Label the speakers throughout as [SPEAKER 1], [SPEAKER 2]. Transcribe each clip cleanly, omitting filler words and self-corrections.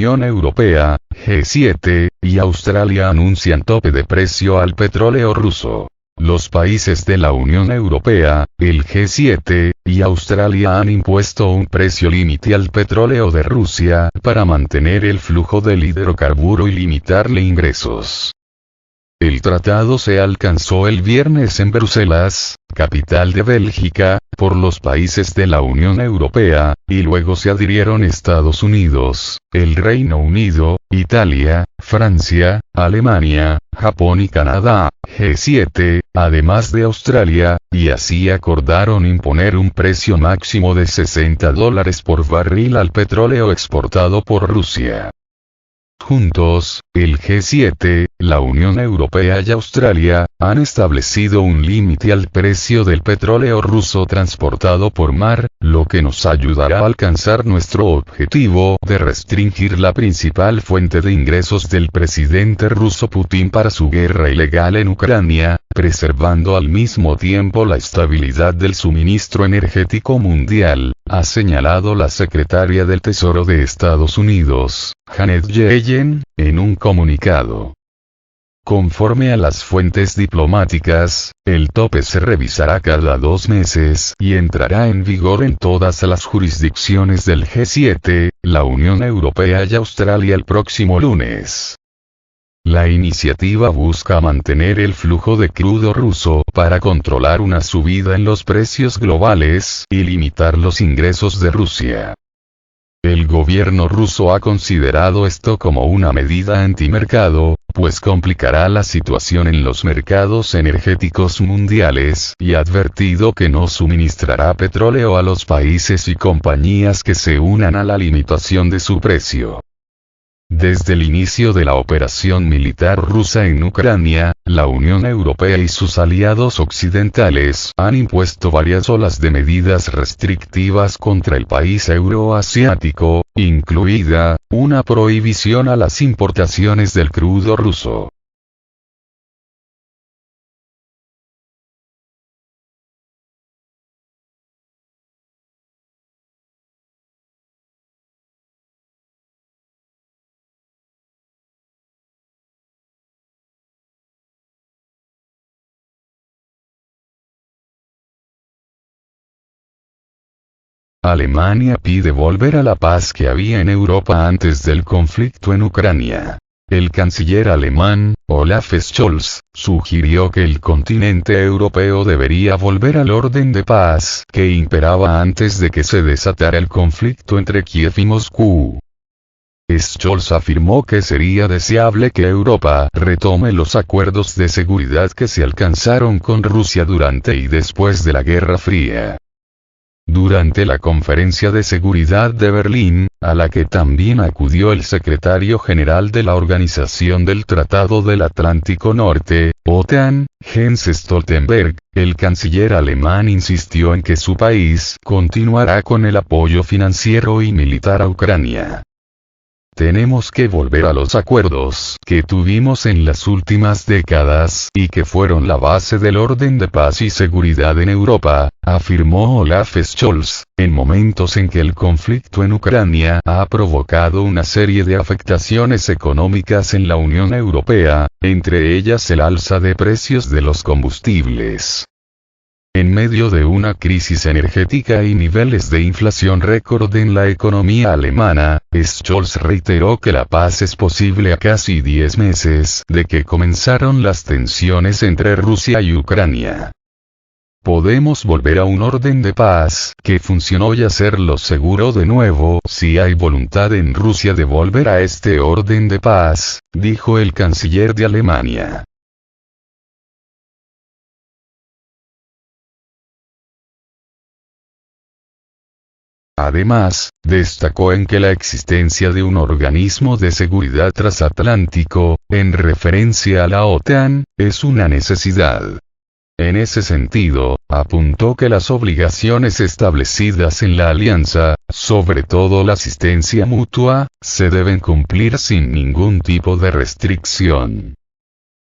[SPEAKER 1] Unión Europea, G7, y Australia anuncian tope de precio al petróleo ruso. Los países de la Unión Europea, el G7, y Australia han impuesto un precio límite al petróleo de Rusia para mantener el flujo del hidrocarburo y limitarle ingresos. El tratado se alcanzó el viernes en Bruselas, capital de Bélgica, por los países de la Unión Europea, y luego se adhirieron Estados Unidos, el Reino Unido, Italia, Francia, Alemania, Japón y Canadá, G7, además de Australia, y así acordaron imponer un precio máximo de $60 por barril al petróleo exportado por Rusia. Juntos, el G7, la Unión Europea y Australia, han establecido un límite al precio del petróleo ruso transportado por mar, lo que nos ayudará a alcanzar nuestro objetivo de restringir la principal fuente de ingresos del presidente ruso Putin para su guerra ilegal en Ucrania, preservando al mismo tiempo la estabilidad del suministro energético mundial, ha señalado la secretaria del Tesoro de Estados Unidos, Janet Yellen, en un comunicado. Conforme a las fuentes diplomáticas, el tope se revisará cada 2 meses y entrará en vigor en todas las jurisdicciones del G7, la Unión Europea y Australia el próximo lunes. La iniciativa busca mantener el flujo de crudo ruso para controlar una subida en los precios globales y limitar los ingresos de Rusia. El gobierno ruso ha considerado esto como una medida antimercado, pues complicará la situación en los mercados energéticos mundiales y ha advertido que no suministrará petróleo a los países y compañías que se unan a la limitación de su precio. Desde el inicio de la operación militar rusa en Ucrania, la Unión Europea y sus aliados occidentales han impuesto varias olas de medidas restrictivas contra el país euroasiático, incluida una prohibición a las importaciones del crudo ruso. Alemania pide volver a la paz que había en Europa antes del conflicto en Ucrania. El canciller alemán, Olaf Scholz, sugirió que el continente europeo debería volver al orden de paz que imperaba antes de que se desatara el conflicto entre Kiev y Moscú. Scholz afirmó que sería deseable que Europa retome los acuerdos de seguridad que se alcanzaron con Rusia durante y después de la Guerra Fría. Durante la Conferencia de Seguridad de Berlín, a la que también acudió el secretario general de la Organización del Tratado del Atlántico Norte, OTAN, Jens Stoltenberg, el canciller alemán insistió en que su país continuará con el apoyo financiero y militar a Ucrania. Tenemos que volver a los acuerdos que tuvimos en las últimas décadas y que fueron la base del orden de paz y seguridad en Europa, afirmó Olaf Scholz, en momentos en que el conflicto en Ucrania ha provocado una serie de afectaciones económicas en la Unión Europea, entre ellas el alza de precios de los combustibles. En medio de una crisis energética y niveles de inflación récord en la economía alemana, Scholz reiteró que la paz es posible a casi 10 meses de que comenzaron las tensiones entre Rusia y Ucrania. Podemos volver a un orden de paz que funcionó y hacerlo seguro de nuevo si hay voluntad en Rusia de volver a este orden de paz, dijo el canciller de Alemania. Además, destacó en que la existencia de un organismo de seguridad transatlántico, en referencia a la OTAN, es una necesidad. En ese sentido, apuntó que las obligaciones establecidas en la alianza, sobre todo la asistencia mutua, se deben cumplir sin ningún tipo de restricción.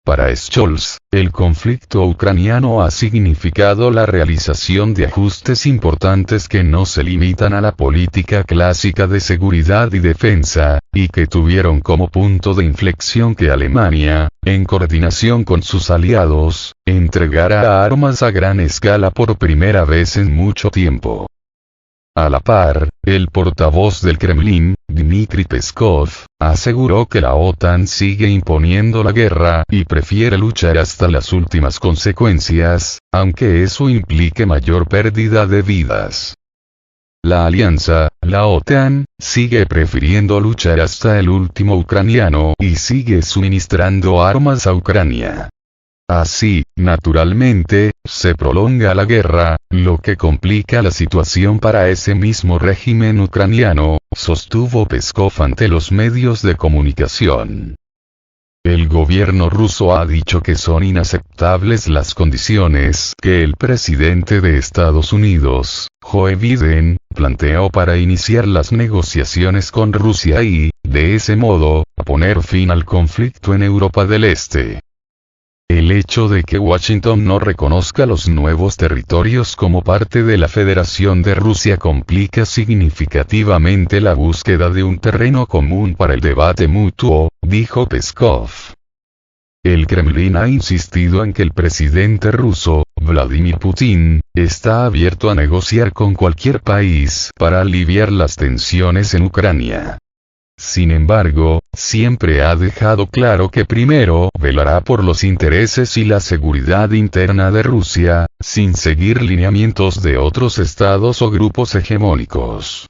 [SPEAKER 1] Para Scholz, el conflicto ucraniano ha significado la realización de ajustes importantes que no se limitan a la política clásica de seguridad y defensa, y que tuvieron como punto de inflexión que Alemania, en coordinación con sus aliados, entregara armas a gran escala por primera vez en mucho tiempo. A la par, el portavoz del Kremlin, Dmitry Peskov, aseguró que la OTAN sigue imponiendo la guerra y prefiere luchar hasta las últimas consecuencias, aunque eso implique mayor pérdida de vidas. La alianza, la OTAN, sigue prefiriendo luchar hasta el último ucraniano y sigue suministrando armas a Ucrania. Así, naturalmente, se prolonga la guerra, lo que complica la situación para ese mismo régimen ucraniano, sostuvo Peskov ante los medios de comunicación. El gobierno ruso ha dicho que son inaceptables las condiciones que el presidente de Estados Unidos, Joe Biden, planteó para iniciar las negociaciones con Rusia y, de ese modo, poner fin al conflicto en Europa del Este. El hecho de que Washington no reconozca los nuevos territorios como parte de la Federación de Rusia complica significativamente la búsqueda de un terreno común para el debate mutuo, dijo Peskov. El Kremlin ha insistido en que el presidente ruso, Vladimir Putin, está abierto a negociar con cualquier país para aliviar las tensiones en Ucrania. Sin embargo, siempre ha dejado claro que primero velará por los intereses y la seguridad interna de Rusia, sin seguir lineamientos de otros estados o grupos hegemónicos.